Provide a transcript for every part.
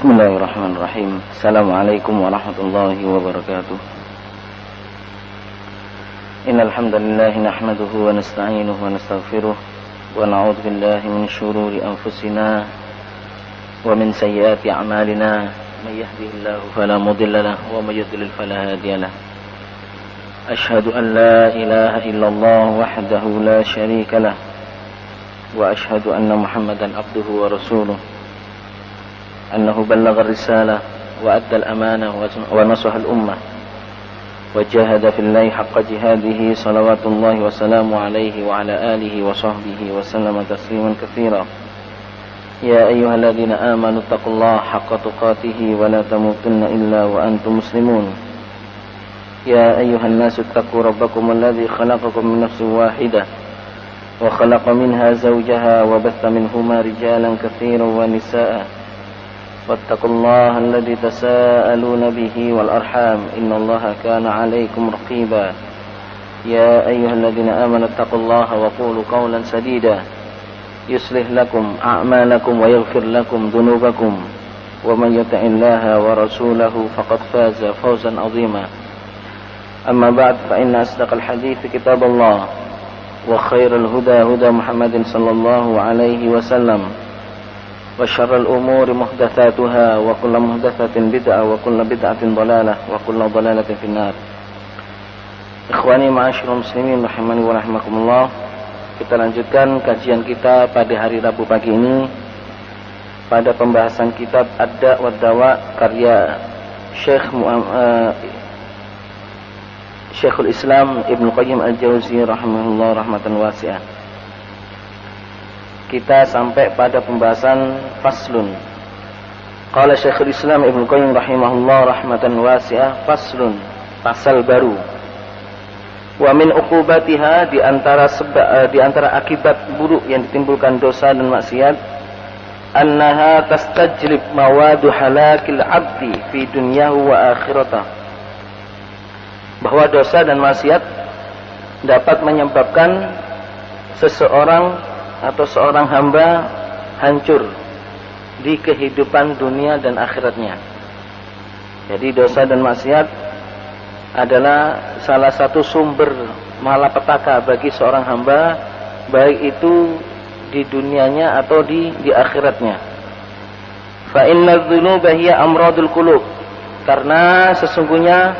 Bismillahirrahmanirrahim. Assalamualaikum warahmatullahi wabarakatuh. Innal hamdalillah nahmaduhu wa nasta'inuhu wa nastaghfiruh wa na'udzu billahi min shururi anfusina wa min sayyiati a'malina. May yahdihillahu fala mudilla lahu wa may yudlil fala hadiya lahu. Ashhadu an la ilaha illallah wahdahu la syarika lah wa ashhadu anna Muhammadan abduhu wa rasuluh. أنه بلغ الرسالة وأدى الأمانة ونصح الأمة وجاهد في الله حق جهاده صلوات الله وسلامه عليه وعلى آله وصحبه وسلم تسليما كثيرا. يا أيها الذين آمنوا اتقوا الله حق تقاته ولا تموتن إلا وأنتم مسلمون. يا أيها الناس اتقوا ربكم الذي خلقكم من نفس واحدة وخلق منها زوجها وبث منهما رجالا كثيرا ونساء واتقوا الله الذي تساءلون به والأرحام إن الله كان عليكم رقيبا. يا أيها الذين آمنوا اتقوا الله وقولوا قولا سديدا يصلح لكم أعمالكم ويغفر لكم ذنوبكم ومن يطع الله ورسوله فقد فاز فوزا عظيما. أما بعد فإن أصدق الحديث كتاب الله وخير الهدى هدى محمد صلى الله عليه وسلم وشر الأمور محدثاتها وكل محدثة بدعة وكل بدعة ضلالة وكل ضلالة في النار. Ikhwani ma'asyiral muslimin rahimani wa rahimakumullah. Kita lanjutkan kajian kita pada hari Rabu pagi ini pada pembahasan kitab Ad-Da' wa Dawa karya Syekhul Islam Ibnu Qayyim Al-Jauziyah rahimahullah rahmatan wasi'ah. Kita sampai pada pembahasan faslun. Qala Syekhul Islam Ibnu Qayyim rahimahullah rahmatan wasi'ah, faslun, pasal baru. Wa min uqubatiha, di antara akibat buruk yang ditimbulkan dosa dan maksiat, annaha tastajlib mawadu halakil abdi fi dunyahu wa akhiratah. Bahwa dosa dan maksiat dapat menyebabkan seseorang atau seorang hamba hancur di kehidupan dunia dan akhiratnya. Jadi dosa dan maksiat adalah salah satu sumber malapetaka bagi seorang hamba, baik itu di dunianya atau di akhiratnya. Fa inna dzunuba hiya amradul qulub, karena sesungguhnya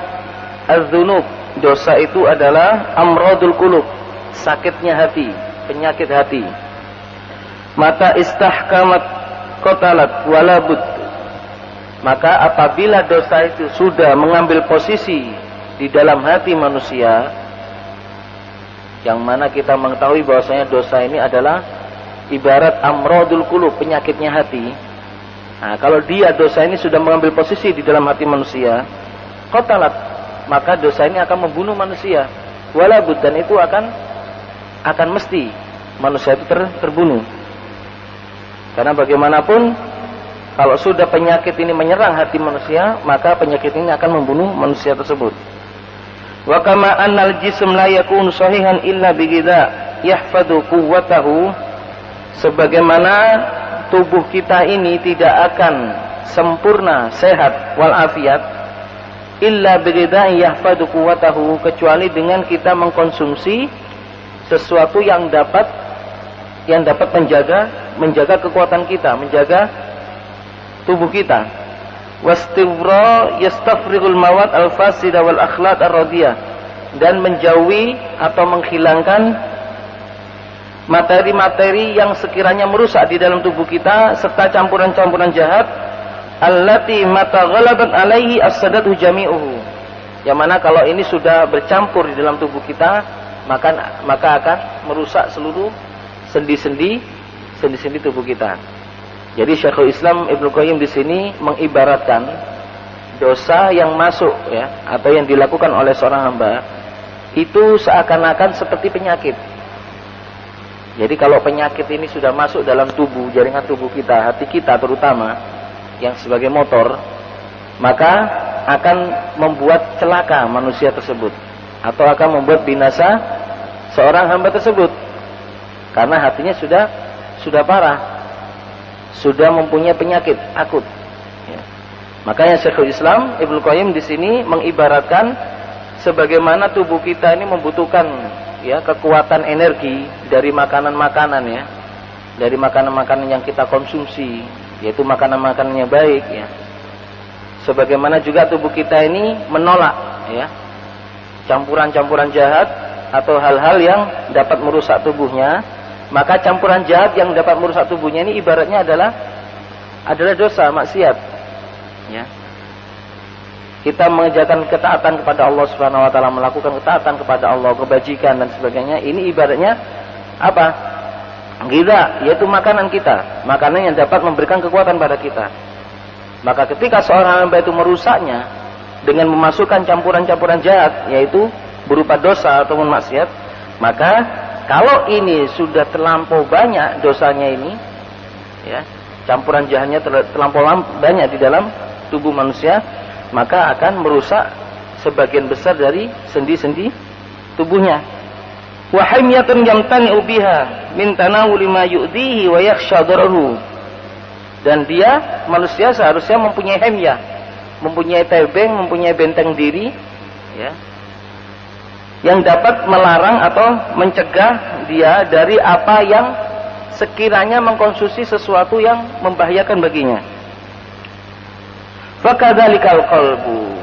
az-dzunub, dosa itu adalah amradul qulub, sakitnya hati, penyakit hati. Mata istahkamat qatalat walabud, maka apabila dosa itu sudah mengambil posisi di dalam hati manusia, yang mana kita mengetahui bahwasanya dosa ini adalah ibarat amradul qulub, penyakitnya hati. Nah, kalau dia dosa ini sudah mengambil posisi di dalam hati manusia, qatalat, maka dosa ini akan membunuh manusia. Walabud, dan itu akan mesti manusia itu terbunuh. Karena bagaimanapun kalau sudah penyakit ini menyerang hati manusia, maka penyakit ini akan membunuh manusia tersebut. Wa kama annal jism la yakunu sahihan illa bighidha yahfadhu quwwatahu, sebagaimana tubuh kita ini tidak akan sempurna sehat wal afiat illa bighidha yahfadhu quwwatahu, kecuali dengan kita mengkonsumsi sesuatu yang dapat menjaga kekuatan kita, menjaga tubuh kita. Wastibra yastafrighul mawad al-fasida wal akhlaq ar-radiyah, dan menjauhi atau menghilangkan materi-materi yang sekiranya merusak di dalam tubuh kita, serta campuran-campuran jahat allati mata ghalabat alaihi as-sadatu jami'uhu, yang mana kalau ini sudah bercampur di dalam tubuh kita, maka akan merusak seluruh sendi-sendi tubuh kita. Jadi Syekhul Islam Ibnu Qayyim di sini mengibaratkan dosa yang masuk atau yang dilakukan oleh seorang hamba itu seakan-akan seperti penyakit. Jadi kalau penyakit ini sudah masuk dalam tubuh, jaringan tubuh kita, hati kita terutama yang sebagai motor, maka akan membuat celaka manusia tersebut atau akan membuat binasa seorang hamba tersebut. Karena hatinya sudah parah, sudah mempunyai penyakit akut. Ya. Makanya Syekhul Islam Ibnu Qayyim di sini mengibaratkan sebagaimana tubuh kita ini membutuhkan ya kekuatan energi dari makanan-makanan ya. Dari makanan-makanan yang kita konsumsi, yaitu makanan-makanan yang baik ya. Sebagaimana juga tubuh kita ini menolak ya campuran-campuran jahat atau hal-hal yang dapat merusak tubuhnya, maka campuran jahat yang dapat merusak tubuhnya ini ibaratnya adalah dosa, maksiat. Ya. Kita mengerjakan ketaatan kepada Allah Subhanahu wa taala, melakukan ketaatan kepada Allah, kebajikan dan sebagainya, ini ibaratnya apa? Gila, yaitu makanan kita, makanan yang dapat memberikan kekuatan pada kita. Maka ketika seorang hamba itu merusaknya dengan memasukkan campuran-campuran jahat, yaitu berupa dosa ataupun maksiat, maka kalau ini sudah terlampau banyak dosanya ini, ya, campuran jahatnya terlampau banyak di dalam tubuh manusia, maka akan merusak sebagian besar dari sendi-sendi tubuhnya. Wa himyatun yamtani'u biha min tanawuli ma yu'dihi wa yakhsha darahu. Dan dia manusia seharusnya mempunyai himyah, mempunyai tebeng, mempunyai benteng diri ya, yang dapat melarang atau mencegah dia dari apa yang sekiranya mengkonsumsi sesuatu yang membahayakan baginya. Fakadzalikal qalbu.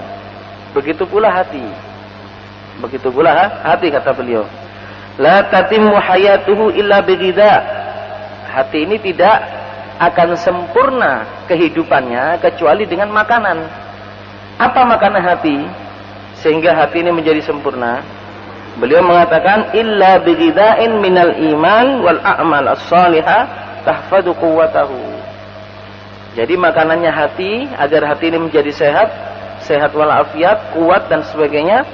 Begitu pula hati. Begitu pula hati, kata beliau. La tatimmu hayatuhu illa bighidha. Hati ini tidak akan sempurna kehidupannya kecuali dengan makanan. Apa makanan hati sehingga hati ini menjadi sempurna? Beliau mengatakan illa bighidha'in minal iman wal a'mal as-salihah tahfadhu quwwatahu. Jadi makanannya hati, agar hati ini menjadi sehat walafiat, kuat dan sebagainya,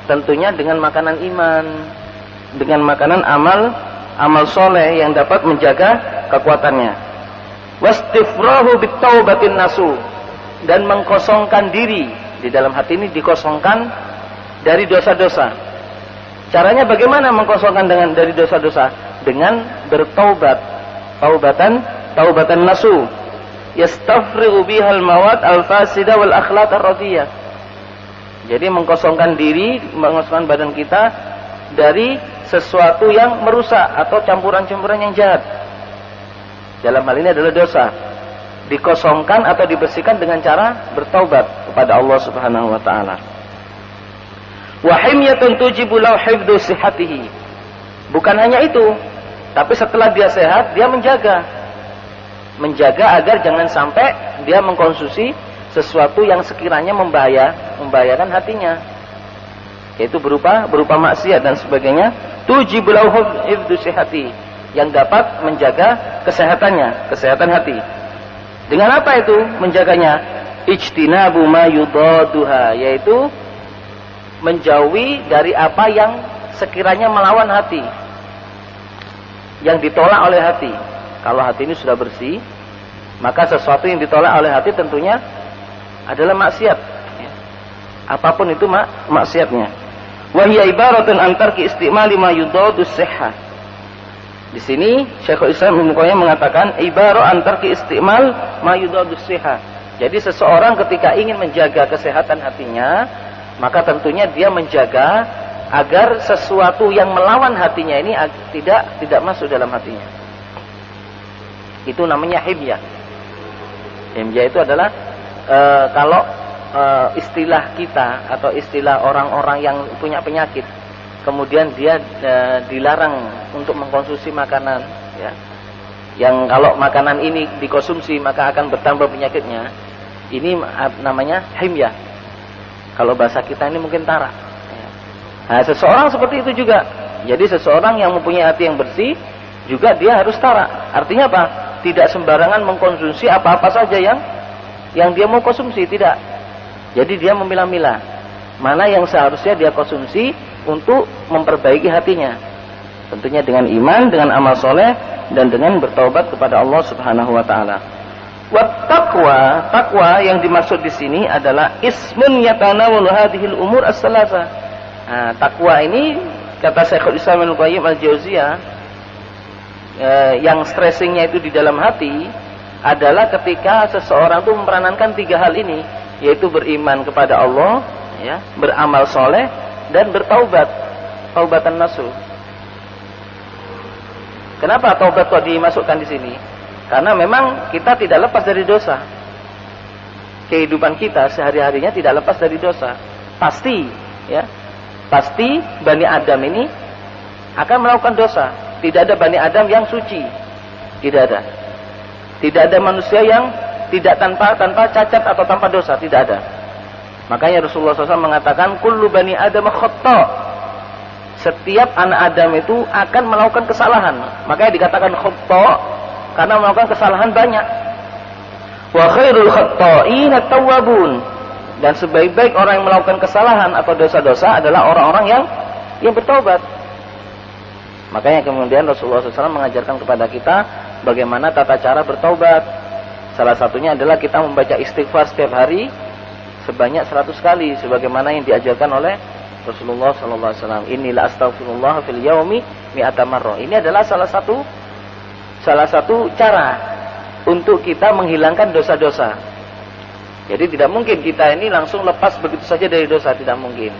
tentunya dengan makanan iman, dengan makanan amal soleh yang dapat menjaga kekuatannya. Wastifrahu bitaubatin nasu, dan mengkosongkan diri di dalam hati ini, dikosongkan dari dosa-dosa. Caranya bagaimana mengkosongkan dari dosa-dosa? Dengan bertaubat, taubatan nasu. Yastafrigu bihal mawad al-fasida wal akhlaq ar-radiyah. Jadi mengkosongkan diri, mengosongkan badan kita dari sesuatu yang merusak atau campuran-campuran yang jahat. Dalam hal ini adalah dosa. Dikosongkan atau dibersihkan dengan cara bertaubat kepada Allah Subhanahu wa taala. Wa himyatun tujibu lahu hifdzu sihhatihi. Bukan hanya itu, tapi setelah dia sehat, dia menjaga agar jangan sampai dia mengkonsumsi sesuatu yang sekiranya membahayakan hatinya, yaitu berupa maksiat dan sebagainya. Tujibu lahu hifdzu sihhati, yang dapat menjaga kesehatan hati. Dengan apa itu menjaganya? Ijtinabu ma yudaduha, yaitu menjauhi dari apa yang sekiranya melawan hati, yang ditolak oleh hati. Kalau hati ini sudah bersih, maka sesuatu yang ditolak oleh hati tentunya adalah maksiat. Apapun itu maksiatnya. Wa hiya ibaratun an tarki istimali ma yudadus sihhah. Di sini Syekhul Islam Ibnu Qayyim mengatakan ibarat an tarki istimal ma yudadus sihhah. Jadi seseorang ketika ingin menjaga kesehatan hatinya, maka tentunya dia menjaga agar sesuatu yang melawan hatinya ini tidak masuk dalam hatinya. Itu namanya himyah. Himyah itu adalah kalau istilah kita atau istilah orang-orang yang punya penyakit, kemudian dia dilarang untuk mengkonsumsi makanan, ya, yang kalau makanan ini dikonsumsi maka akan bertambah penyakitnya. Ini namanya himyah. Kalau bahasa kita ini mungkin tara. Nah, seseorang seperti itu juga. Jadi seseorang yang mempunyai hati yang bersih juga dia harus tara. Artinya apa? Tidak sembarangan mengkonsumsi apa-apa saja yang dia mau konsumsi, tidak. Jadi dia memilah-milah mana yang seharusnya dia konsumsi untuk memperbaiki hatinya. Tentunya dengan iman, dengan amal soleh, dan dengan bertaubat kepada Allah Subhanahu wa taala. Takwa yang dimaksud di sini adalah ismun yatanawul hadhil umur as-salasa. Nah, takwa ini kata Syekhul Islam Ibnu Qayyim al-Jauziyah, yang stressingnya itu di dalam hati, adalah ketika seseorang itu memperanankan 3 hal ini, yaitu beriman kepada Allah, ya, beramal soleh, dan bertaubat, taubatan nasuh. Kenapa taubat kok dimasukkan di sini? Karena memang kita tidak lepas dari dosa. Kehidupan kita sehari-harinya tidak lepas dari dosa. Pasti, ya, pasti Bani Adam ini akan melakukan dosa. Tidak ada Bani Adam yang suci, tidak ada. Tidak ada manusia yang tidak tanpa cacat atau tanpa dosa, tidak ada. Makanya Rasulullah SAW mengatakan, kullu Bani Adam khata'. Setiap anak Adam itu akan melakukan kesalahan. Makanya dikatakan khata' karena melakukan kesalahan banyak. Wa khairul khata'in at-tawwabun. Dan sebaik-baik orang yang melakukan kesalahan atau dosa-dosa adalah orang-orang yang bertobat. Makanya kemudian Rasulullah SAW mengajarkan kepada kita bagaimana tata cara bertobat. Salah satunya adalah kita membaca istighfar setiap hari sebanyak 100 kali, sebagaimana yang diajarkan oleh Rasulullah SAW. Inilah astaghfirullah fil yaumi mi'ata marrah. Ini adalah salah satu cara untuk kita menghilangkan dosa-dosa. Jadi tidak mungkin kita ini langsung lepas begitu saja dari dosa, tidak mungkin.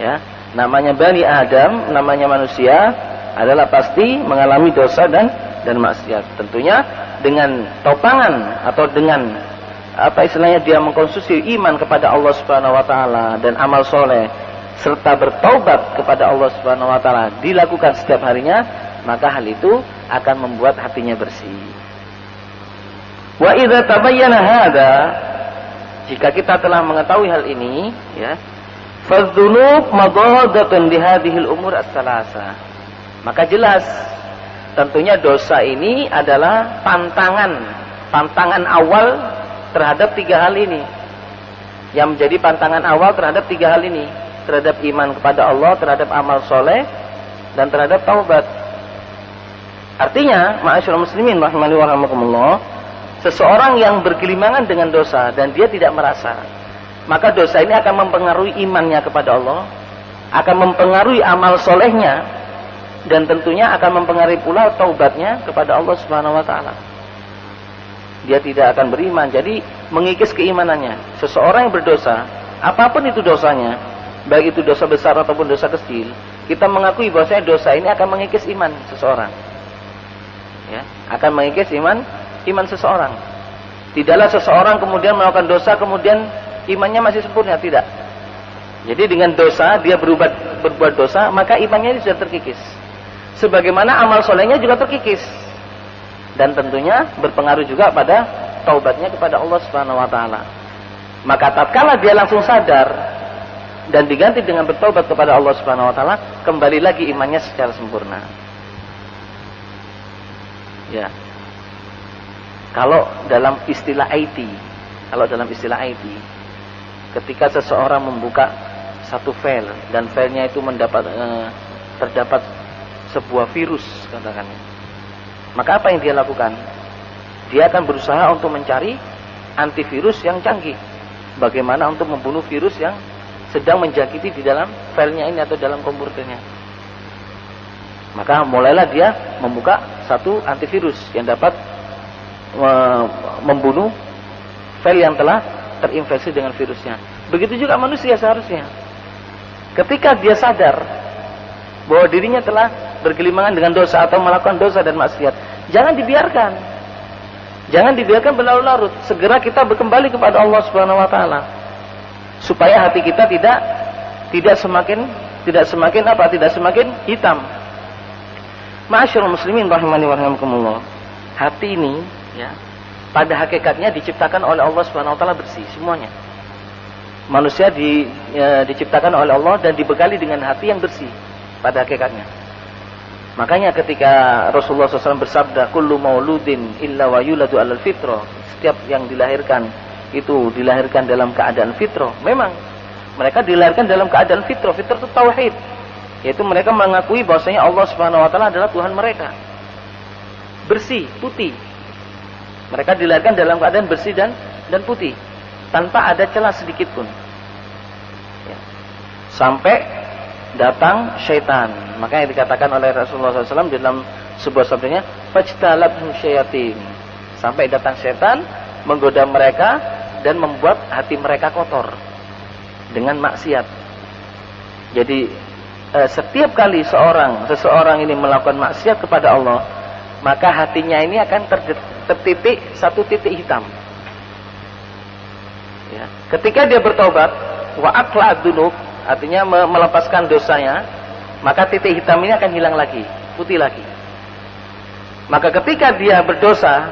Ya, namanya Bani Adam, namanya manusia adalah pasti mengalami dosa dan maksiat. Tentunya dengan topangan atau dengan apa istilahnya dia mengkonsumsi iman kepada Allah Subhanahu wa taala dan amal soleh serta bertaubat kepada Allah Subhanahu wa taala dilakukan setiap harinya, maka hal itu akan membuat hatinya bersih. Wa idza tabayyana hadza, jika kita telah mengetahui hal ini, ya, fadz-dzunub madhadatun li hadhil umur as-salasa. Maka jelas tentunya dosa ini adalah pantangan awal terhadap 3 hal ini. Yang menjadi pantangan awal terhadap 3 hal ini, terhadap iman kepada Allah, terhadap amal soleh, dan terhadap taubat. Artinya, ma'asyiral muslimin rahimani wa rahimakumullah, seseorang yang bergelimangan dengan dosa dan dia tidak merasa, maka dosa ini akan mempengaruhi imannya kepada Allah, akan mempengaruhi amal solehnya, dan tentunya akan mempengaruhi pula taubatnya kepada Allah Subhanahu wa taala. Dia tidak akan beriman, jadi mengikis keimanannya. Seseorang yang berdosa, apapun itu dosanya, baik itu dosa besar ataupun dosa kecil, kita mengakui bahwasanya dosa ini akan mengikis iman seseorang. Ya, akan mengikis iman seseorang. Tidaklah seseorang kemudian melakukan dosa kemudian imannya masih sempurna, tidak. Jadi dengan dosa dia berbuat dosa, maka imannya ini sudah terkikis. Sebagaimana amal solehnya juga terkikis. Dan tentunya berpengaruh juga pada taubatnya kepada Allah Subhanahu wa taala. Maka tatkala dia langsung sadar dan diganti dengan bertaubat kepada Allah Subhanahu wa taala, kembali lagi imannya secara sempurna. Ya. Kalau dalam istilah IT, ketika seseorang membuka satu file dan filenya itu terdapat sebuah virus, katakan, maka apa yang dia lakukan? Dia akan berusaha untuk mencari antivirus yang canggih. Bagaimana untuk membunuh virus yang sedang menjangkiti di dalam filenya ini atau dalam komputernya. Maka mulailah dia membuka satu antivirus yang dapat membunuh file yang telah terinfeksi dengan virusnya. Begitu juga manusia seharusnya. Ketika dia sadar bahwa dirinya telah bergelimangan dengan dosa atau melakukan dosa dan maksiat, jangan dibiarkan berlarut-larut. Segera kita kembali kepada Allah Subhanahu wa taala, supaya hati kita tidak semakin hitam. Ma'asyiral muslimin rahimani wa rahimakumullah. Hati ini, ya, pada hakikatnya diciptakan oleh Allah Subhanahu wa taala bersih semuanya. Manusia diciptakan oleh Allah dan dibekali dengan hati yang bersih pada hakikatnya. Makanya ketika Rasulullah SAW bersabda, kullu mauludin illa wa yuladu alal fitrah, setiap yang dilahirkan itu dilahirkan dalam keadaan fitrah. Memang mereka dilahirkan dalam keadaan fitrah. Fitrah itu tauhid, yaitu mereka mengakui bahwasanya Allah Subhanahu wa taala adalah Tuhan mereka. Bersih, putih. Mereka dilahirkan dalam keadaan bersih dan putih, tanpa ada celah sedikit pun. Ya. Sampai datang syaitan. Makanya dikatakan oleh Rasulullah SAW dalam sebuah sabdanya, fajtalabhum syayatin. sampai datang setan menggoda mereka dan membuat hati mereka kotor dengan maksiat. Jadi setiap kali seseorang ini melakukan maksiat kepada Allah, maka hatinya ini akan tertitik satu titik hitam. Ya. Ketika dia bertobat, wa aqla'ad dzunub, artinya melepaskan dosanya, maka titik hitam ini akan hilang lagi, putih lagi. Maka ketika dia berdosa,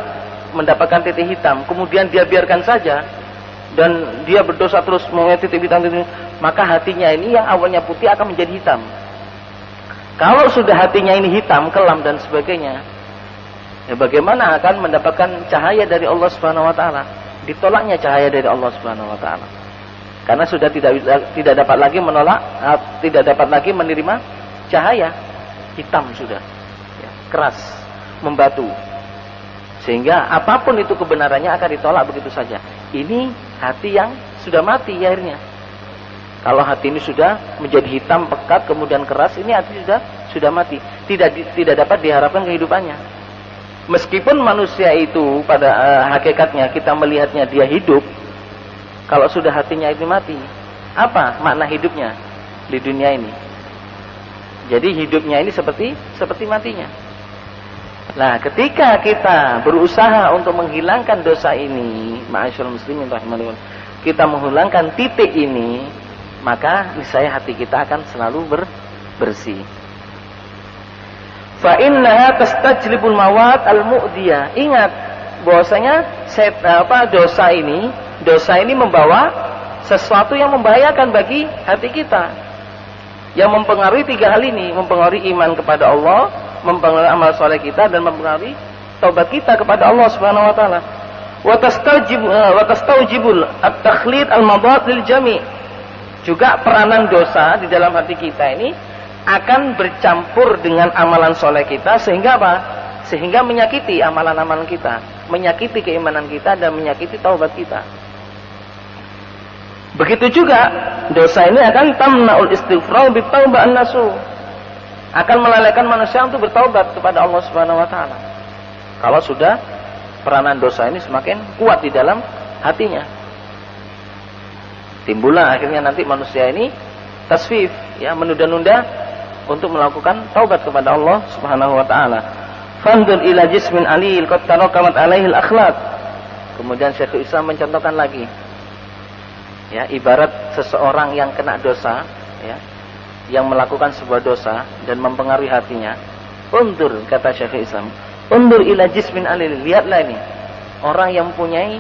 mendapatkan titik hitam, kemudian dia biarkan saja, dan dia berdosa terus mengenai titik hitam itu, maka hatinya ini yang awalnya putih akan menjadi hitam. Kalau sudah hatinya ini hitam, kelam dan sebagainya, ya bagaimana akan mendapatkan cahaya dari Allah Subhanahu wa taala? Ditolaknya cahaya dari Allah Subhanahu wa taala. Karena sudah tidak dapat lagi menolak, tidak dapat lagi menerima cahaya, hitam sudah. Ya, keras, membatu. Sehingga apapun itu kebenarannya akan ditolak begitu saja. Ini hati yang sudah mati akhirnya. Kalau hati ini sudah menjadi hitam, pekat, kemudian keras, ini hati sudah mati. Tidak dapat diharapkan kehidupannya. Meskipun manusia itu pada hakikatnya kita melihatnya dia hidup, kalau sudah hatinya itu mati, apa makna hidupnya di dunia ini? Jadi hidupnya ini seperti matinya. Nah, ketika kita berusaha untuk menghilangkan dosa ini, ma'asyiral muslimin rahimakumullah, kita menghilangkan titik ini, maka niscaya hati kita akan selalu bersih. Fa innaha tastajlibul mawat al-mu'diyah. Ingat bahwasanya dosa ini membawa sesuatu yang membahayakan bagi hati kita. Yang mempengaruhi 3 hal ini, mempengaruhi iman kepada Allah, mempengaruhi amal soleh kita, dan mempengaruhi taubat kita kepada Allah Subhanahu wa taala. Wa tastaujibul at-takhlid al-madad lil jami'. Juga peranan dosa di dalam hati kita ini akan bercampur dengan amalan soleh kita, sehingga apa? Sehingga menyakiti amalan-amalan kita, menyakiti keimanan kita, dan menyakiti taubat kita. Begitu juga dosa ini akan tamna'ul istighfar bitaubah an-nasu, akan melalaikan manusia untuk bertaubat kepada Allah Subhanahu wa taala. Kalau sudah peranan dosa ini semakin kuat di dalam hatinya, timbullah akhirnya nanti manusia ini tasfif, ya, menunda-nunda untuk melakukan taubat kepada Allah Subhanahu wa taala. Fandur ila jismin alil qad tarakamat alaihi al-akhlaq. Kemudian Syekhul Islam mencontohkan lagi, ya, ibarat seseorang yang kena dosa, ya, yang melakukan sebuah dosa dan mempengaruhi hatinya. Undur, kata Syekhul Islam, undur ila jismin alil, lihatlah ini orang yang mempunyai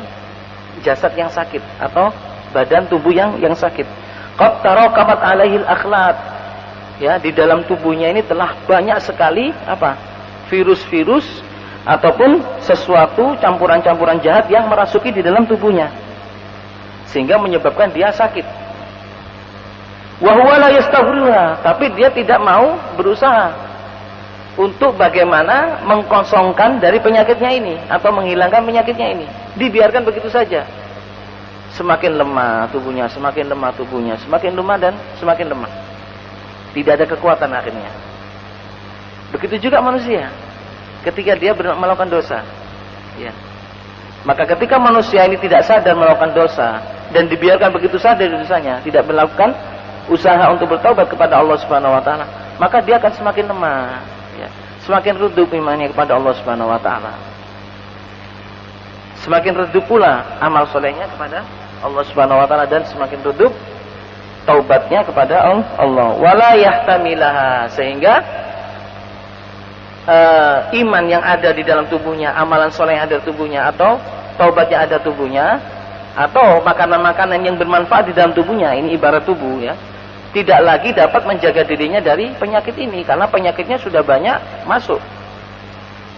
jasad yang sakit atau badan tubuh yang sakit. Qad tarakamat alaihi al-akhlaq. Ya, di dalam tubuhnya ini telah banyak sekali virus-virus ataupun sesuatu campuran-campuran jahat yang merasuki di dalam tubuhnya, sehingga menyebabkan dia sakit. Wa huwa la yastaghfirha, tapi dia tidak mau berusaha untuk bagaimana mengkosongkan dari penyakitnya ini atau menghilangkan penyakitnya ini. Dibiarkan begitu saja. Semakin lemah tubuhnya, semakin lemah tubuhnya, semakin lemah dan semakin lemah. Tidak ada kekuatan akhirnya. Begitu juga manusia ketika dia melakukan dosa, ya. Maka ketika manusia ini tidak sadar melakukan dosa dan dibiarkan begitu saja dari dosanya, tidak melakukan usaha untuk bertaubat kepada Allah Subhanahu wa taala, maka dia akan semakin lemah, ya. Semakin redup imannya kepada Allah Subhanahu wa taala. Semakin redup pula amal solehnya kepada Allah Subhanahu wa taala, dan semakin redup taubatnya kepada Allah. Wala yahtamilaha, sehingga iman yang ada di dalam tubuhnya, amalan soleh yang ada di tubuhnya, atau taubat yang ada tubuhnya, atau makanan-makanan yang bermanfaat di dalam tubuhnya, ini ibarat tubuh, ya, tidak lagi dapat menjaga dirinya dari penyakit ini, karena penyakitnya sudah banyak masuk,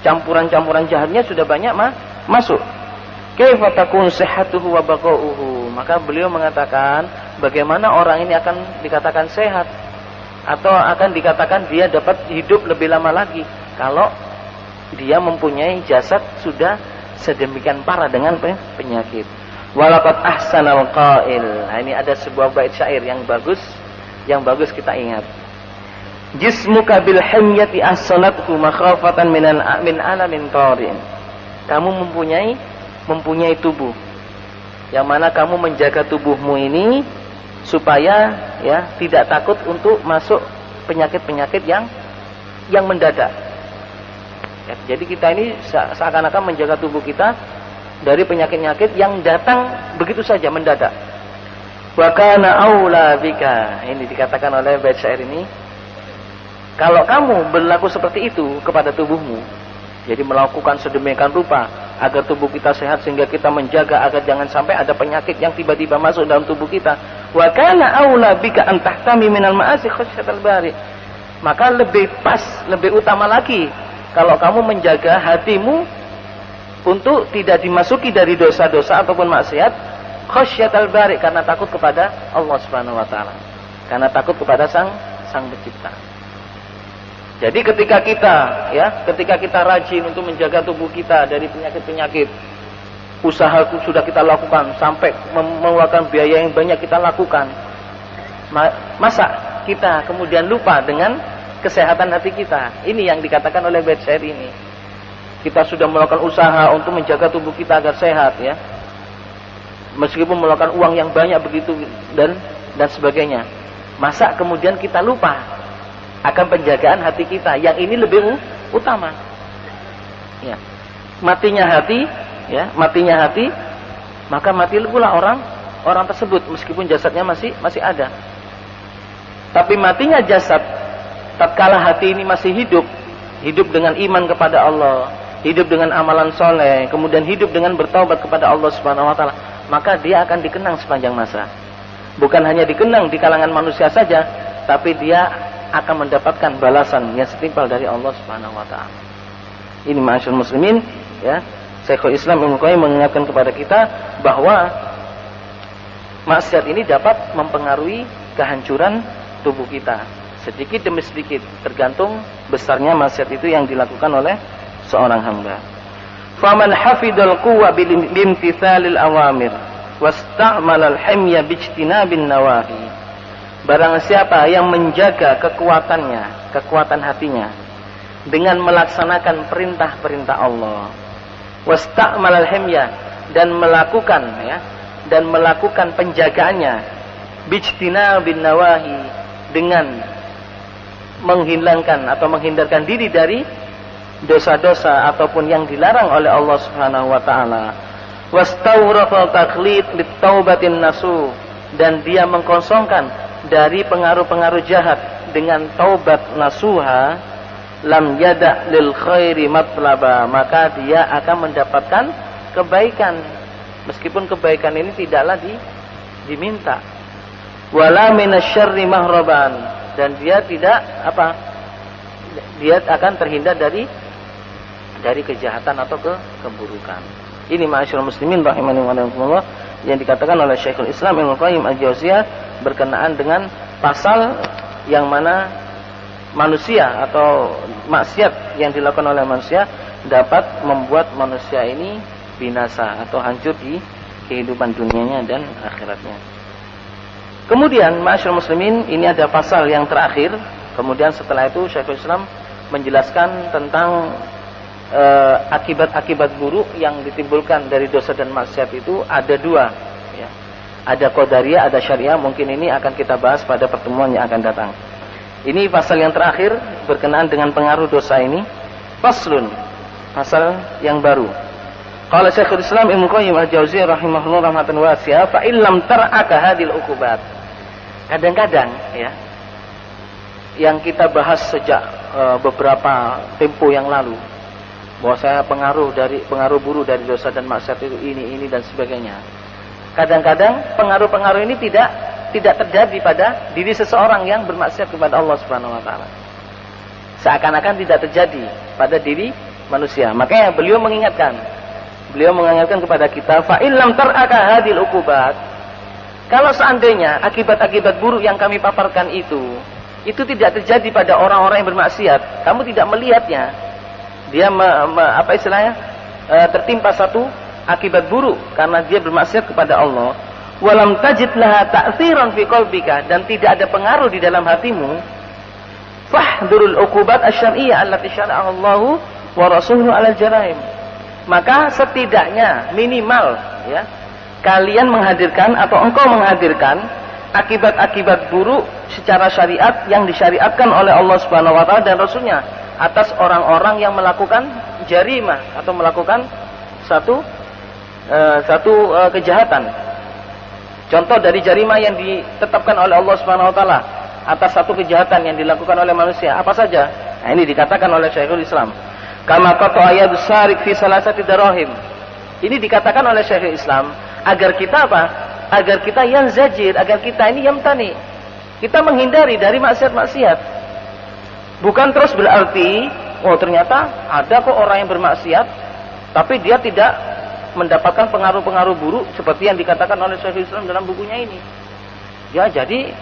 campuran-campuran jahatnya sudah banyak masuk. Kaifa takun sihhatuhu wa baqa'uhu, maka beliau mengatakan, bagaimana orang ini akan dikatakan sehat atau akan dikatakan dia dapat hidup lebih lama lagi kalau dia mempunyai jasad sudah sedemikian parah dengan penyakit. Walaqad ahsanal qail. Nah, ini ada sebuah bait syair yang bagus kita ingat. Jismuka bil hamyati ahsanathu makhafatan min alamin qarin. kamu mempunyai tubuh, yang mana kamu menjaga tubuhmu ini supaya ya tidak takut untuk masuk penyakit-penyakit yang mendadak. Ya, jadi kita ini seakan-akan menjaga tubuh kita dari penyakit-penyakit yang datang begitu saja mendadak. Wa kana aula bika, ini dikatakan oleh bait syair ini, kalau kamu berlaku seperti itu kepada tubuhmu, jadi melakukan sedemikian rupa agar tubuh kita sehat sehingga kita menjaga agar jangan sampai ada penyakit yang tiba-tiba masuk dalam tubuh kita. Wa kana aula bika an tahtami minal ma'asi khasyatal bari, maka lebih pas, lebih utama lagi kalau kamu menjaga hatimu untuk tidak dimasuki dari dosa-dosa ataupun maksiat, khasyatal bari, karena takut kepada Allah Subhanahu wa taala, karena takut kepada sang pencipta. Jadi ketika kita rajin untuk menjaga tubuh kita dari penyakit-penyakit, usaha itu sudah kita lakukan sampai mengeluarkan biaya yang banyak kita lakukan, masa kita kemudian lupa dengan kesehatan hati kita? Ini yang dikatakan oleh bait syair ini. Kita sudah melakukan usaha untuk menjaga tubuh kita agar sehat, ya, meskipun melakukan uang yang banyak begitu dan sebagainya. Masa kemudian kita lupa akan penjagaan hati kita yang ini lebih utama? Ya. Matinya hati, maka mati pula orang tersebut meskipun jasadnya masih ada. Tapi matinya jasad tatkala hati ini masih hidup dengan iman kepada Allah, hidup dengan amalan soleh, kemudian hidup dengan bertaubat kepada Allah Subhanahu wa taala, maka dia akan dikenang sepanjang masa. Bukan hanya dikenang di kalangan manusia saja, tapi dia akan mendapatkan balasan yang setimpal dari Allah Subhanahu wa taala. Ini ma'asyiral muslimin, ya. Syekhul Islam Ibnu Qayyim mengingatkan kepada kita bahwa maksiat ini dapat mempengaruhi kehancuran tubuh kita sedikit demi sedikit, tergantung besarnya maksiat itu yang dilakukan oleh seorang hamba. Faman hafidhal quwwa bimtithalil awamir wasta'malal himya bijtinabin nawahi. Barang siapa yang menjaga kekuatan hatinya dengan melaksanakan perintah-perintah Allah, wasta'malal himya, dan melakukan penjagaannya, bijtinabin nawahi, dengan menghindarkan diri dari dosa-dosa ataupun yang dilarang oleh Allah Subhanahu wa taala. Wastawrafal taqlid litaubatin nasuh, dan dia mengkosongkan dari pengaruh-pengaruh jahat dengan taubat nasuha, lam yada lil khairi matlaba, maka dia akan mendapatkan kebaikan meskipun kebaikan ini tidaklah diminta. Wala minasyarri mahraban, dan dia dia akan terhindar dari kejahatan atau keburukan. Ini ma'asyiral muslimin rahimani wa rahimakumullah yang dikatakan oleh Syekhul Islam Ibnu Qayyim al-Jauziyah berkenaan dengan pasal yang mana manusia atau maksiat yang dilakukan oleh manusia dapat membuat manusia ini binasa atau hancur di kehidupan dunianya dan akhiratnya. Kemudian ma'asyiral muslimin, ini ada pasal yang terakhir. Kemudian setelah itu Syekhul Islam menjelaskan tentang akibat-akibat buruk yang ditimbulkan dari dosa dan maksiat itu ada dua, ya. Ada qadariyah, ada syariah. Mungkin ini akan kita bahas pada pertemuan yang akan datang. Ini pasal yang terakhir berkenaan dengan pengaruh dosa ini. Faslun, pasal yang baru. Qala Syekhul Islam Ibnu Qayyim al-Jauziyah rahimahullah rahmatan wasi'ah, fa illam tar'aka hadhil uqubat. Kadang-kadang, ya, yang kita bahas sejak beberapa tempo yang lalu, bahwa saya pengaruh buruk dari dosa dan maksiat itu ini dan sebagainya. Kadang-kadang pengaruh-pengaruh ini tidak terjadi pada diri seseorang yang bermaksiat kepada Allah Subhanahu wa taala. Seakan-akan tidak terjadi pada diri manusia. Makanya beliau mengingatkan kepada kita, fa illam tar'aka hadil uqubat. Kalau seandainya akibat-akibat buruk yang kami paparkan itu tidak terjadi pada orang-orang yang bermaksiat, kamu tidak melihatnya, dia tertimpa satu akibat buruk karena dia bermaksiat kepada Allah, walam tajid laha ta'tsiran fi qalbika, dan tidak ada pengaruh di dalam hatimu, fahdurul uqubat asy-syar'iyyah allati syara'aha Allahu wa rasuluhu 'alal jaraim. maka setidaknya minimal ya kalian menghadirkan atau engkau menghadirkan akibat-akibat buruk secara syariat yang disyariatkan oleh Allah Subhanahu wa taala dan Rasulnya atas orang-orang yang melakukan jarimah atau melakukan satu kejahatan. Contoh dari jarimah yang ditetapkan oleh Allah Subhanahu wa taala atas satu kejahatan yang dilakukan oleh manusia, apa saja? Nah, ini dikatakan oleh Syekhul Islam. Kama qata ayadus sarik fi salasati darahim. Ini dikatakan oleh Syekhul Islam agar kita apa? Agar kita yang zajir, agar kita ini yamtani. Kita menghindari dari maksiat-maksiat. Bukan terus berarti, oh ternyata ada kok orang yang bermaksiat, tapi dia tidak mendapatkan pengaruh-pengaruh buruk seperti yang dikatakan oleh Syekhul Islam dalam bukunya ini. Ya jadi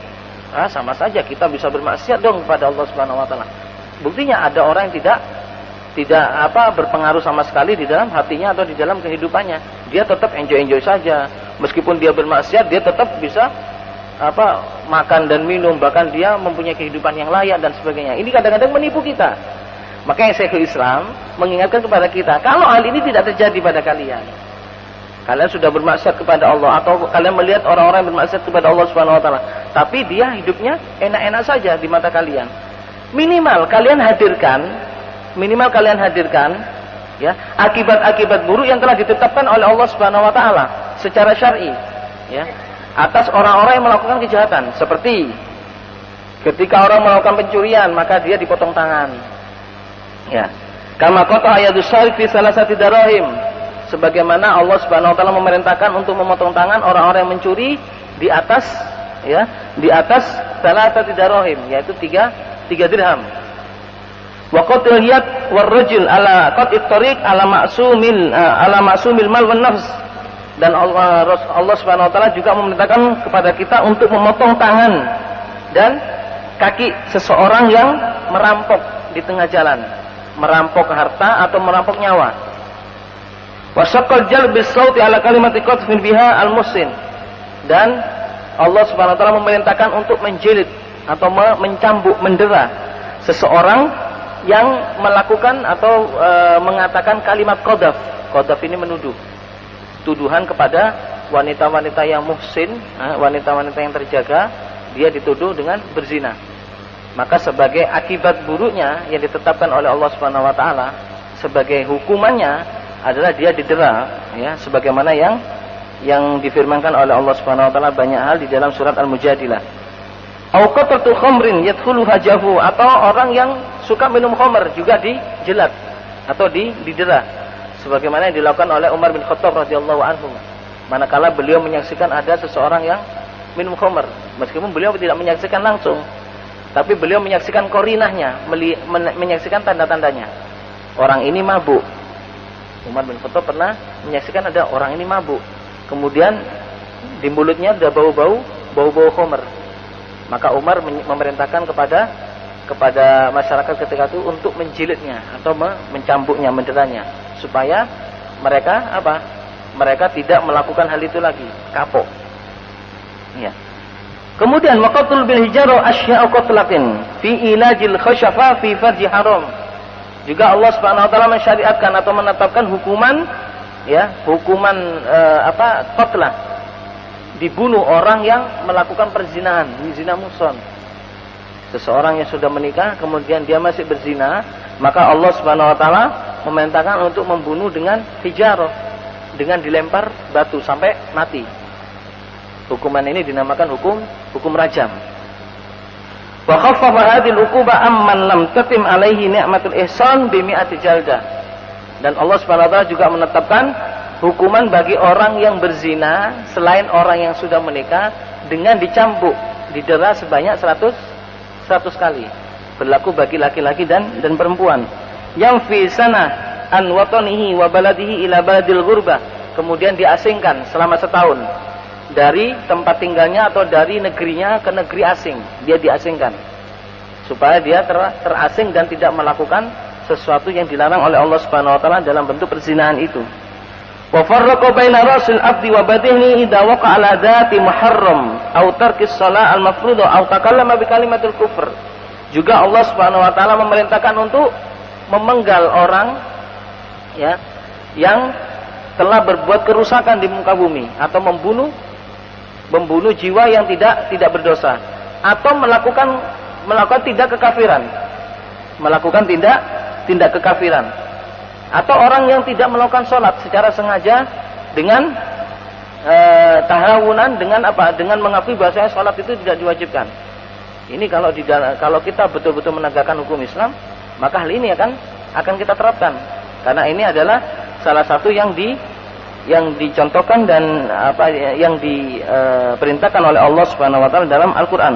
sama saja kita bisa bermaksiat dong kepada Allah Subhanahu wa taala. Buktinya ada orang yang tidak berpengaruh sama sekali di dalam hatinya atau di dalam kehidupannya. Dia tetap enjoy saja. Meskipun dia bermaksiat, dia tetap bisa makan dan minum, bahkan dia mempunyai kehidupan yang layak dan sebagainya. Ini kadang-kadang menipu kita. Makanya Syekhul Islam mengingatkan kepada kita, kalau hal ini tidak terjadi pada kalian, kalian sudah bermaksiat kepada Allah atau kalian melihat orang-orang yang bermaksiat kepada Allah Subhanahu wa taala, tapi dia hidupnya enak-enak saja di mata kalian. Minimal kalian hadirkan ya akibat-akibat buruk yang telah ditetapkan oleh Allah Subhanahu wa taala secara syar'i ya atas orang-orang yang melakukan kejahatan, seperti ketika orang melakukan pencurian maka dia dipotong tangan. Ya. Kama qata ayadus sarik fi salasati darahim. Sebagaimana Allah Subhanahu wa taala memerintahkan untuk memotong tangan orang-orang yang mencuri di atas salasati darahim, yaitu 3 dirham. Wa qatil yad war rajul ala qat'it tariq ala ma'sumil mal wan nafs. Dan Allah Subhanahu wa taala juga memerintahkan kepada kita untuk memotong tangan dan kaki seseorang yang merampok di tengah jalan, merampok harta atau merampok nyawa. Wa syaqqal jalb bis sauti ala kalimati qatfin biha al muhsin. Dan Allah Subhanahu wa taala memerintahkan untuk menjilid atau mencambuk, mendera seseorang yang melakukan atau mengatakan kalimat qadhaf. Qadhaf ini menuduh. Tuduhan kepada wanita-wanita yang muhsin, wanita-wanita yang terjaga, dia dituduh dengan berzina. Maka sebagai akibat buruknya yang ditetapkan oleh Allah Subhanahu wa taala, sebagai hukumannya adalah dia didera ya, sebagaimana yang difirmankan oleh Allah Subhanahu wa taala banyak hal di dalam surat Al-Mujadilah. Au qatratul khamrin yadkhulu hajahu, atau orang yang suka minum khamr juga dijelat atau didera, sebagaimana yang dilakukan oleh Umar bin Khattab radhiyallahu anhu. Manakala beliau menyaksikan ada seseorang yang minum khamr, meskipun beliau tidak menyaksikan langsung, tapi beliau menyaksikan korinahnya, menyaksikan tanda-tandanya. Orang ini mabuk. Umar bin Khattab pernah menyaksikan ada orang ini mabuk. Kemudian di mulutnya ada bau-bau khamr. Maka Umar memerintahkan kepada masyarakat ketika itu untuk menjilidnya atau mencambuknya, menderanya, supaya mereka tidak melakukan hal itu lagi, kapok. Ya. Kemudian waqatul bil hijarah asya'u qatlaqin fi ilajil khashafa fi farji haram. Juga Allah Subhanahu wa taala mensyariatkan atau menetapkan hukuman qatlah, dibunuh orang yang melakukan perzinahan, zina muhsan. Seseorang yang sudah menikah kemudian dia masih berzina, maka Allah Subhanahu wa taala memerintahkan untuk membunuh dengan hijarah, dengan dilempar batu sampai mati. Hukuman ini dinamakan hukum rajam. Wa khaffafa hadhil uquba amman lam tatim alaihi ni'matul ihsan bi mi'ati jaldah. Dan Allah Subhanahu wa taala juga menetapkan hukuman bagi orang yang berzina selain orang yang sudah menikah dengan dicambuk, didera sebanyak 100 kali. Berlaku bagi laki-laki dan perempuan. Yang fi sanah an watanihi wa baladihi ila baladil ghurbah, kemudian diasingkan selama setahun dari tempat tinggalnya atau dari negerinya ke negeri asing. Dia diasingkan supaya dia terasing dan tidak melakukan sesuatu yang dilarang oleh Allah Subhanahu wa taala dalam bentuk perzinahan itu. Wa farraqa baina rasil abdi wa badhihi idza waqa ala dzati muharram aw tarkis shalah al mafruḍah aw takallama bi kalimatul kufr. Juga Allah Subhanahu wa taala memerintahkan untuk memenggal orang ya yang telah berbuat kerusakan di muka bumi atau membunuh jiwa yang tidak berdosa, atau melakukan tindak kekafiran, tindak kekafiran, atau orang yang tidak melakukan sholat secara sengaja dengan tahawunan, dengan mengakui bahwasanya sholat itu tidak diwajibkan. Ini kalau kita betul-betul menegakkan hukum Islam, maka hal ini akan kita terapkan, karena ini adalah salah satu yang dicontohkan dan yang diperintahkan oleh Allah Subhanahu wa taala dalam Al-Qur'an.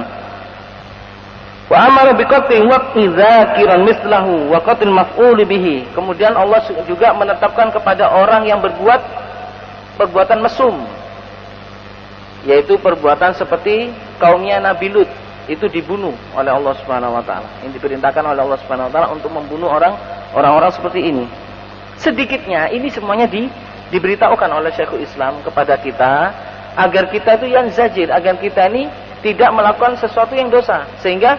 Wa amara biqat'i waqti dzakiran mislahu wa qatil maf'ul bihi. Kemudian Allah juga menetapkan kepada orang yang berbuat perbuatan mesum, yaitu perbuatan seperti kaumnya Nabi Lut, itu dibunuh oleh Allah Subhanahu wa taala. Yang diperintahkan oleh Allah Subhanahu wa taala untuk membunuh orang-orang seperti ini. Sedikitnya ini semuanya diberitahukan oleh Syekhul Islam kepada kita agar kita itu yang zajir, agar kita ini tidak melakukan sesuatu yang dosa sehingga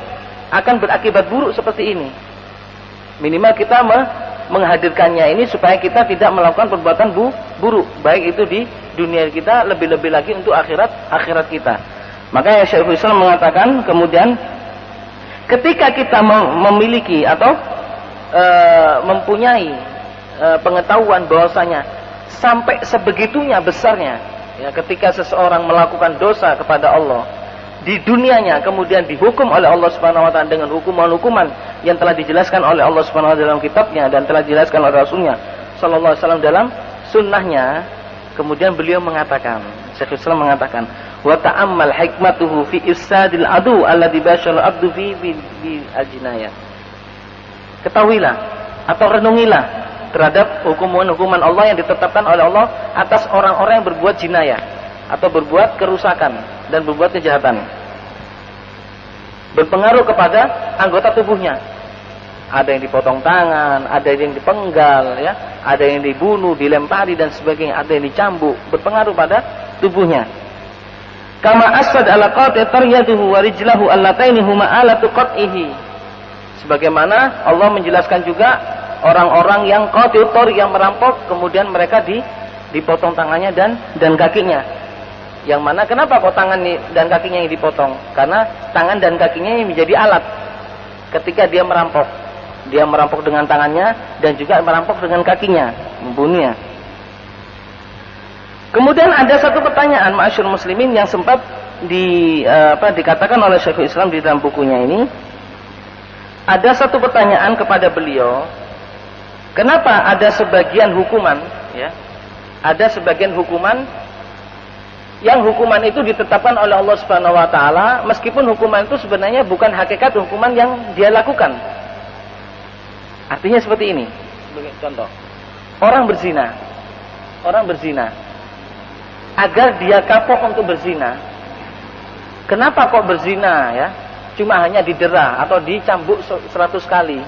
akan berakibat buruk seperti ini. Minimal kita menghadirkannya ini supaya kita tidak melakukan perbuatan buruk, baik itu di dunia kita, lebih-lebih lagi untuk akhirat kita. Makanya Syekhul Islam mengatakan kemudian ketika kita memiliki atau mempunyai pengetahuan bahwasanya sampai sebegitunya besarnya ya, ketika seseorang melakukan dosa kepada Allah di dunianya, kemudian dihukum oleh Allah Subhanahu wa taala dengan hukuman-hukuman yang telah dijelaskan oleh Allah Subhanahu wa taala dalam kitabnya dan telah dijelaskan oleh Rasulnya sallallahu alaihi wasallam dalam sunnahnya. Kemudian beliau mengatakan, Syekhul Islam mengatakan, wa ta'ammal hikmatuhu fi ifsadil adu alladhi bashara abdu fi al-jinayah. Ketahuilah atau renungilah terhadap hukuman Allah yang ditetapkan oleh Allah atas orang-orang yang berbuat jinayah atau berbuat kerusakan dan berbuat kejahatan, berpengaruh kepada anggota tubuhnya. Ada yang dipotong tangan, ada yang dipenggal, ya, ada yang dibunuh, dilempari dan sebagainya, ada yang dicambuk, berpengaruh pada tubuhnya. Kama asad ala qati taryaduhu wa rijlahu allataini huma alatu qat'ihi. Sebagaimana Allah menjelaskan juga orang-orang yang qati'utor, yang merampok, kemudian mereka dipotong tangannya dan kakinya. Yang mana kenapa kok tangan dan kakinya yang dipotong? Karena tangan dan kakinya yang menjadi alat ketika dia merampok. Dia merampok dengan tangannya dan juga merampok dengan kakinya, membunuhnya. Kemudian ada satu pertanyaan ma'asyur muslimin yang sempat dikatakan oleh Syekhul Islam di dalam bukunya ini. Ada satu pertanyaan kepada beliau, kenapa ada sebagian hukuman, ya, ada sebagian hukuman yang hukuman itu ditetapkan oleh Allah Subhanahu wa taala, meskipun hukuman itu sebenarnya bukan hakikat hukuman yang dia lakukan. Artinya seperti ini. Sebagai contoh, orang berzina. Agar dia kapok untuk berzina. Kenapa kok berzina, ya? Cuma hanya didera atau dicambuk 100 kali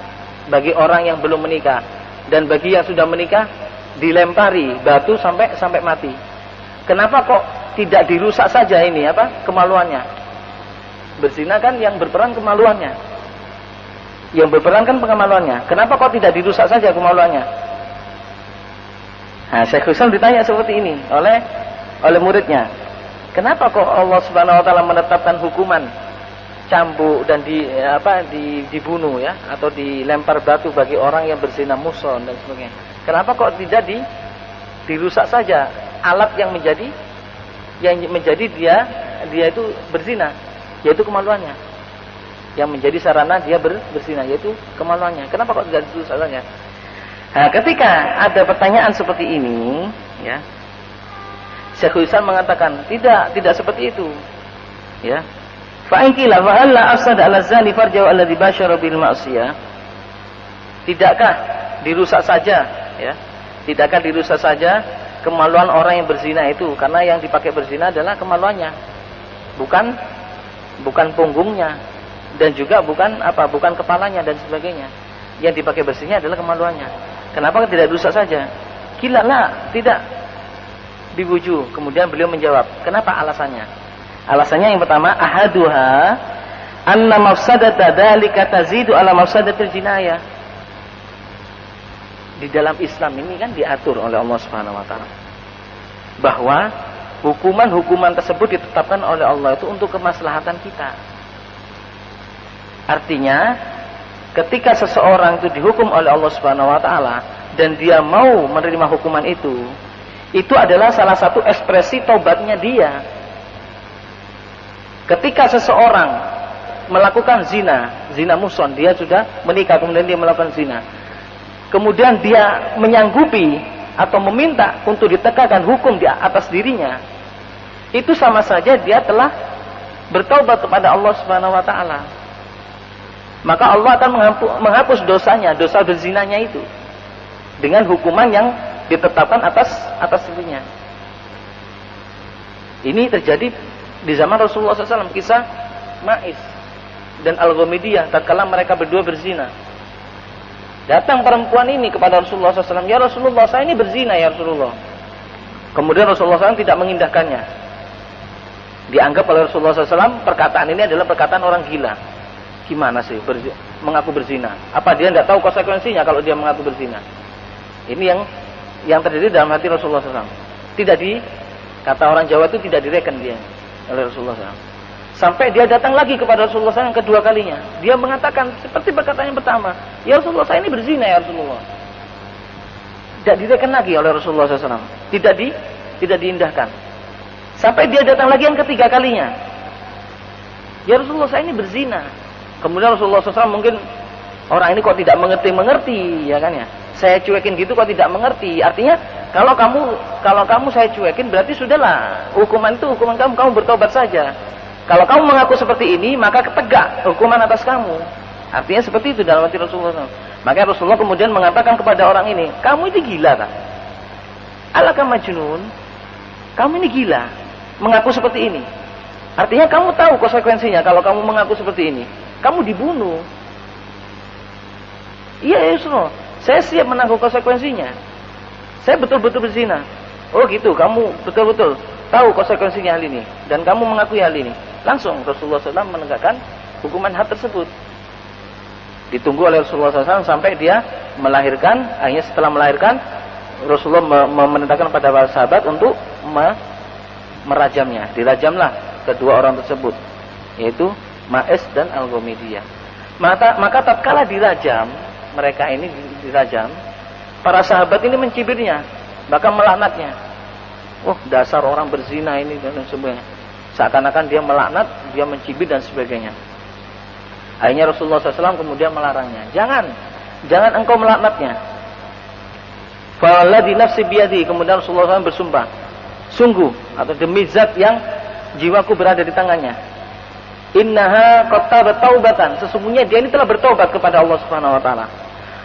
bagi orang yang belum menikah, dan bagi yang sudah menikah dilempari batu sampai mati. Kenapa kok tidak dirusak saja ini kemaluannya? Berzina kan yang berperan kemaluannya. Yang berperan kan kemaluannya. Kenapa kok tidak dirusak saja kemaluannya? Nah, Syekhul Islam ditanya seperti ini oleh muridnya. Kenapa kok Allah Subhanahu wa taala menetapkan hukuman cambuk dan dibunuh, ya, atau dilempar batu bagi orang yang berzina muhsan dan sebagainya? Kenapa kok tidak dirusak saja alat yang menjadi dia itu berzina, yaitu kemaluannya, yang menjadi sarana dia berzina, yaitu kemaluannya? Kenapa kok tidak dirusak saja? Nah, ketika ada pertanyaan seperti ini, ya, Syekhul Islam mengatakan tidak seperti itu, ya. Fa in qila fa alla afsad ala zani farja'u alladhi bashara bil ma'siyah. Tidakkah dirusak saja, ya? Tidakkah dirusak saja kemaluan orang yang berzina itu, karena yang dipakai berzina adalah kemaluannya, bukan punggungnya, dan juga bukan kepalanya dan sebagainya. Yang dipakai berzina adalah kemaluannya. Kenapa tidak dirusak saja? Kila lah, tidak dibuju. Kemudian beliau menjawab, kenapa alasannya? Alasannya yang pertama, ahaduha anna mafsadata dzalika tazidu ala mafsadatil jinayah. di dalam Islam ini kan diatur oleh Allah Subhanahu wa taala bahwa hukuman-hukuman tersebut ditetapkan oleh Allah itu untuk kemaslahatan kita. Artinya, ketika seseorang itu dihukum oleh Allah Subhanahu wa taala dan dia mau menerima hukuman itu adalah salah satu ekspresi taubatnya dia. Ketika seseorang melakukan zina muhsan, dia sudah menikah kemudian dia melakukan zina. Kemudian dia menyanggupi atau meminta untuk ditegakkan hukum di atas dirinya, itu sama saja dia telah bertaubat kepada Allah Subhanahu wa taala. Maka Allah akan menghapus dosanya, dosa berzinanya itu dengan hukuman yang ditetapkan atas dirinya. Ini terjadi di zaman Rasulullah SAW, kisah Ma'is dan Al-Ghamidiyah tatkala mereka berdua berzina. Datang perempuan ini kepada Rasulullah SAW, ya Rasulullah, saya ini berzina ya Rasulullah. Kemudian Rasulullah SAW tidak mengindahkannya. Dianggap oleh Rasulullah SAW perkataan ini adalah perkataan orang gila. Gimana sih mengaku berzina? Apa dia tidak tahu konsekuensinya kalau dia mengaku berzina? Ini yang terjadi dalam hati Rasulullah SAW. Kata orang Jawa itu tidak direken dia oleh Rasulullah SAW. Sampai dia datang lagi kepada Rasulullah SAW yang kedua kalinya. Dia mengatakan seperti perkataan yang pertama, ya Rasulullah, saya ini berzina ya Rasulullah. Tidak direken lagi oleh Rasulullah SAW. Tidak diindahkan. Sampai dia datang lagi yang ketiga kalinya, ya Rasulullah, saya ini berzina. Kemudian Rasulullah SAW mungkin, orang ini kok tidak mengerti, ya kan ya. Saya cuekin gitu kok tidak mengerti. Artinya kalau kamu saya cuekin berarti sudahlah, hukuman itu hukuman kamu bertobat saja. Kalau kamu mengaku seperti ini, maka tegak hukuman atas kamu. Artinya seperti itu dalam hati Rasulullah SAW. Maka Rasulullah kemudian mengatakan kepada orang ini, kamu ini gila kan? Alaka majnun, kamu ini gila, mengaku seperti ini. Artinya kamu tahu konsekuensinya kalau kamu mengaku seperti ini. Kamu dibunuh. Iya ya Rasulullah, saya siap menanggung konsekuensinya. Saya betul-betul berzina. Oh gitu, kamu betul-betul tahu konsekuensinya hal ini dan kamu mengakui hal ini. Langsung Rasulullah SAW menegakkan hukuman had tersebut. Ditunggu oleh Rasulullah SAW sampai dia melahirkan. Akhirnya setelah melahirkan, Rasulullah memerintahkan pada para sahabat untuk merajamnya. Dirajamlah kedua orang tersebut, yaitu Ma'is dan Al-Ghamidiyah. Maka tatkala dirajam, mereka ini dirajam, para sahabat ini mencibirnya, bahkan melaknatnya. Oh, dasar orang berzina ini dan sebagainya. Seakan-akan dia melaknat, dia mencibir dan sebagainya. Akhirnya Rasulullah SAW kemudian melarangnya. Jangan engkau melaknatnya. Falladzi nafsi biyadi. Kemudian Rasulullah SAW bersumpah, sungguh atau demi zat yang jiwaku berada di tangannya, innaha qad tabat taubatan, sesungguhnya dia ini telah bertobat kepada Allah Subhanahu wa taala.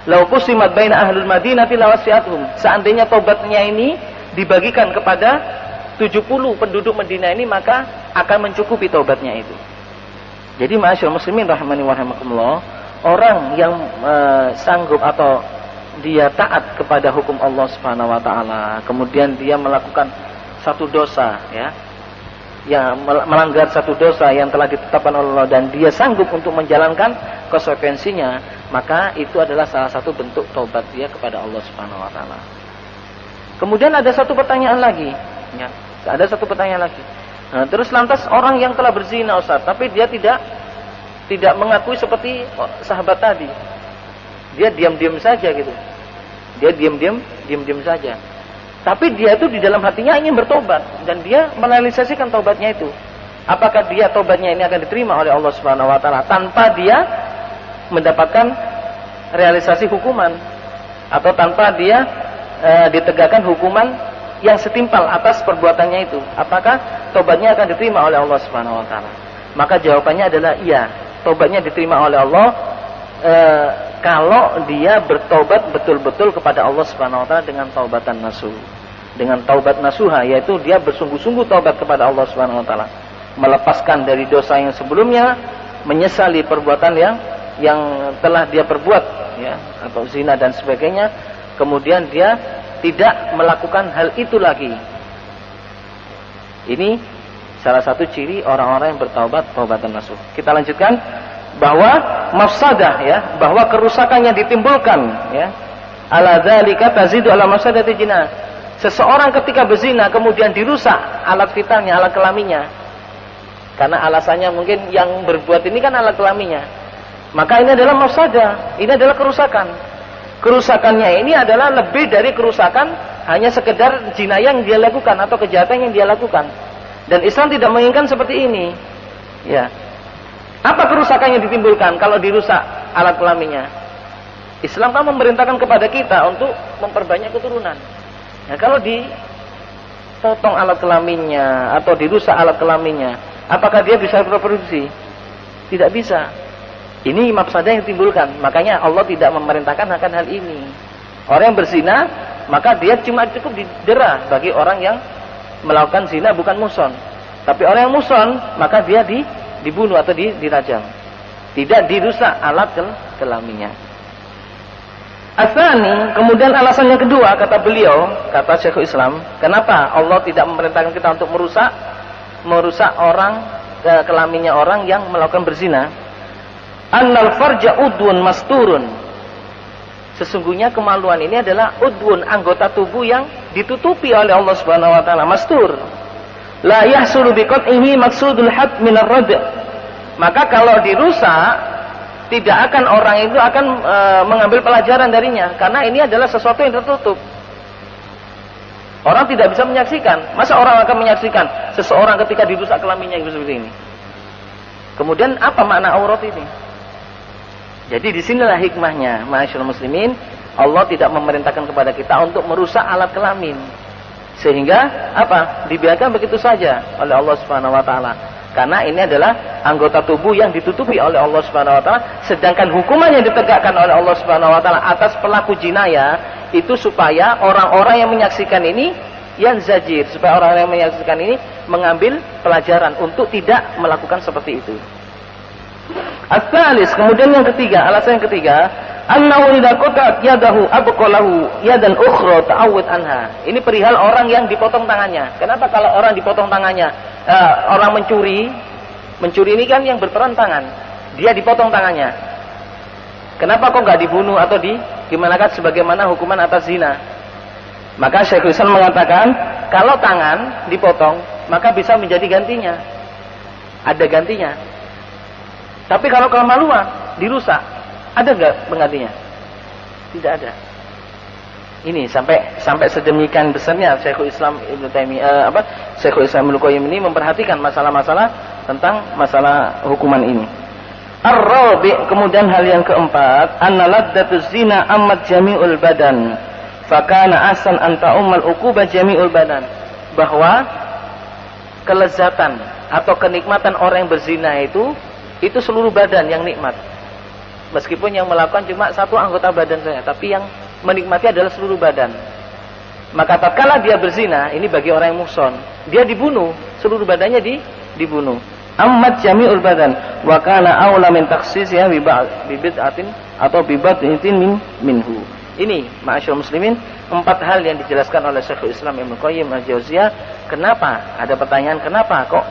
Lau qusimat baina ahlul madinati lawasi'atuhum. Seandainya taubatnya ini dibagikan kepada 70 penduduk Madinah ini, maka akan mencukupi taubatnya itu. Jadi ma'asyiral muslimin rahimani wa rahimakumullah, orang yang sanggup atau dia taat kepada hukum Allah Subhanahu wa taala, kemudian dia melakukan satu dosa, ya, yang melanggar satu dosa yang telah ditetapkan oleh Allah, dan dia sanggup untuk menjalankan konsekuensinya, maka itu adalah salah satu bentuk taubat dia kepada Allah Subhanahu wa taala. Kemudian ada satu pertanyaan lagi, ya. Ada satu pertanyaan lagi. Nah, terus lantas orang yang telah berzina, Ustaz, tapi dia tidak mengakui seperti sahabat tadi. Dia diam-diam saja gitu. Dia diam-diam saja. Tapi dia itu di dalam hatinya ingin bertobat dan dia merealisasikan tobatnya itu. Apakah dia tobatnya ini akan diterima oleh Allah Subhanahu wa taala tanpa dia mendapatkan realisasi hukuman, atau tanpa dia ditegakkan hukuman yang setimpal atas perbuatannya itu? Apakah tobatnya akan diterima oleh Allah Subhanahu wa taala? Maka jawabannya adalah iya, tobatnya diterima oleh Allah kalau dia bertobat betul-betul kepada Allah Subhanahu wa taala dengan taubatan nasuh. Dengan taubat nasuha, yaitu dia bersungguh-sungguh taubat kepada Allah Subhanahu wa taala, melepaskan dari dosa yang sebelumnya, menyesali perbuatan yang telah dia perbuat, ya, atau zina dan sebagainya, kemudian dia tidak melakukan hal itu lagi. Ini salah satu ciri orang-orang yang bertaubat, taubatan nasuh. Kita lanjutkan bahwa mafsadah, ya, bahwa kerusakan yang ditimbulkan, ya, ala dzalika tazidu ala mafsadati zina. Seseorang ketika berzina kemudian dirusak alat vitalnya, alat kelaminnya. Karena alasannya mungkin yang berbuat ini kan alat kelaminnya. Maka ini adalah mafsadah, ini adalah kerusakan. Kerusakannya ini adalah lebih dari kerusakan hanya sekedar zina yang dia lakukan atau kejahatan yang dia lakukan. Dan Islam tidak menginginkan seperti ini. Ya. Apa kerusakan yang ditimbulkan kalau dirusak alat kelaminnya? Islam kan memerintahkan kepada kita untuk memperbanyak keturunan. Nah, kalau dipotong alat kelaminnya atau dirusak alat kelaminnya, apakah dia bisa reproduksi? Tidak bisa. Ini mafsadah yang ditimbulkan. Makanya Allah tidak memerintahkan akan hal ini. Orang yang berzina, maka dia cuma cukup didera bagi orang yang melakukan zina bukan muhson. Tapi orang yang muhson, maka dia dibunuh atau dirajam. Tidak dirusak alat kelaminnya. Asani, kemudian alasan yang kedua, kata beliau, kata Syekhul Islam, kenapa Allah tidak memerintahkan kita untuk merusak orang, kelaminnya orang yang melakukan berzina? Annal farja udwun masturun. Sesungguhnya kemaluan ini adalah udwun, anggota tubuh yang ditutupi oleh Allah Subhanahu wa taala, mastur. La yahsulu biqat'ihi maqsudul had min ar-rad'. Maka kalau dirusak, tidak akan orang itu akan mengambil pelajaran darinya, karena ini adalah sesuatu yang tertutup. Orang tidak bisa menyaksikan. Masa orang akan menyaksikan seseorang ketika dirusak kelaminnya seperti ini? Kemudian apa makna aurat ini? Jadi disinilah hikmahnya, ma'asyiral muslimin, Allah tidak memerintahkan kepada kita untuk merusak alat kelamin, sehingga apa? Dibiarkan begitu saja oleh Allah Subhanahu wa taala. Karena ini adalah anggota tubuh yang ditutupi oleh Allah Subhanahu wa taala, sedangkan hukuman yang ditegakkan oleh Allah Subhanahu wa taala atas pelaku jinayah itu supaya orang-orang yang menyaksikan ini yang zajir, supaya orang-orang yang menyaksikan ini mengambil pelajaran untuk tidak melakukan seperti itu. As-salis, kemudian yang ketiga, alasan yang ketiga, annahu idza qata'at yadahu abqalahu yadan ukhra ta'awwad anha. Ini perihal orang yang dipotong tangannya. Kenapa kalau orang dipotong tangannya? Orang mencuri ini kan yang berperan tangan. Dia dipotong tangannya. Kenapa kok nggak dibunuh atau gimana kan sebagaimana hukuman atas zina? Maka Syekhul Islam mengatakan, kalau tangan dipotong, maka bisa menjadi gantinya. Ada gantinya. Tapi kalau kemaluan dirusak, ada nggak penggantinya? Tidak ada. Ini sampai sedemikian besarnya Syekhul Islam Ibnu Taimiyah Syekhul Islam Ibnu Qayyim ini memperhatikan masalah-masalah tentang masalah hukuman ini. Ar-rabi, kemudian hal yang keempat, anna laddatuz zina ammat jami'ul badan. Fakana asan anta ummal uquba jami'ul badan. Bahwa kelezatan atau kenikmatan orang yang berzina itu seluruh badan yang nikmat. Meskipun yang melakukan cuma satu anggota badan saja, tapi yang menikmati adalah seluruh badan. Maka tatkala dia berzina, ini bagi orang yang muhson, dia dibunuh, seluruh badannya dibunuh. Ammat jami'ul badan wa kana aula min takhsisha bi bid'atin atau bi bid'atin minhu. Ini ma'asyiral muslimin, 4 hal yang dijelaskan oleh Syekhul Islam Ibnu Qayyim al-Jauziyah. Kenapa? Ada pertanyaan, kenapa kok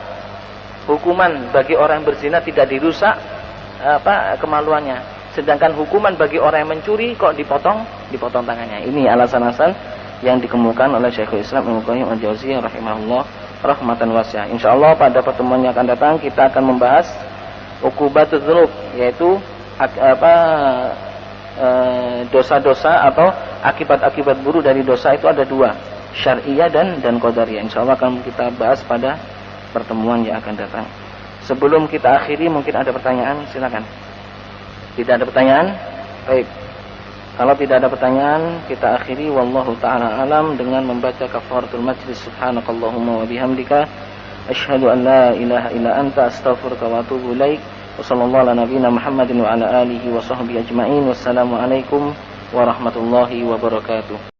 hukuman bagi orang yang berzina tidak dirusak kemaluannya, sedangkan hukuman bagi orang yang mencuri kok dipotong tangannya? Ini alasan-alasan yang dikemukakan oleh Syekhul Islam Ibnu Qayyim al-Jauziyah rahimahullah rahmatan wasi'ah. Insyaallah pada pertemuan yang akan datang kita akan membahas uqubatuz dzunub, yaitu dosa-dosa atau akibat-akibat buruk dari dosa itu ada 2, syar'iyah dan qadariyah. Insyaallah akan kita bahas pada pertemuan yang akan datang. Sebelum kita akhiri, mungkin ada pertanyaan, silakan. Tidak ada pertanyaan? Baik. Kalau tidak ada pertanyaan, kita akhiri wallahu taala alam dengan membaca kafaratul majlis. Subhanakallahumma wa bihamdika asyhadu an la ilaha illa anta astaghfiruka wa atubu ilaik. Wa sallallahu ala nabiyyina Muhammadin wa ala alihi wa sahbihi ajmain. Wassalamu alaikum warahmatullahi wabarakatuh.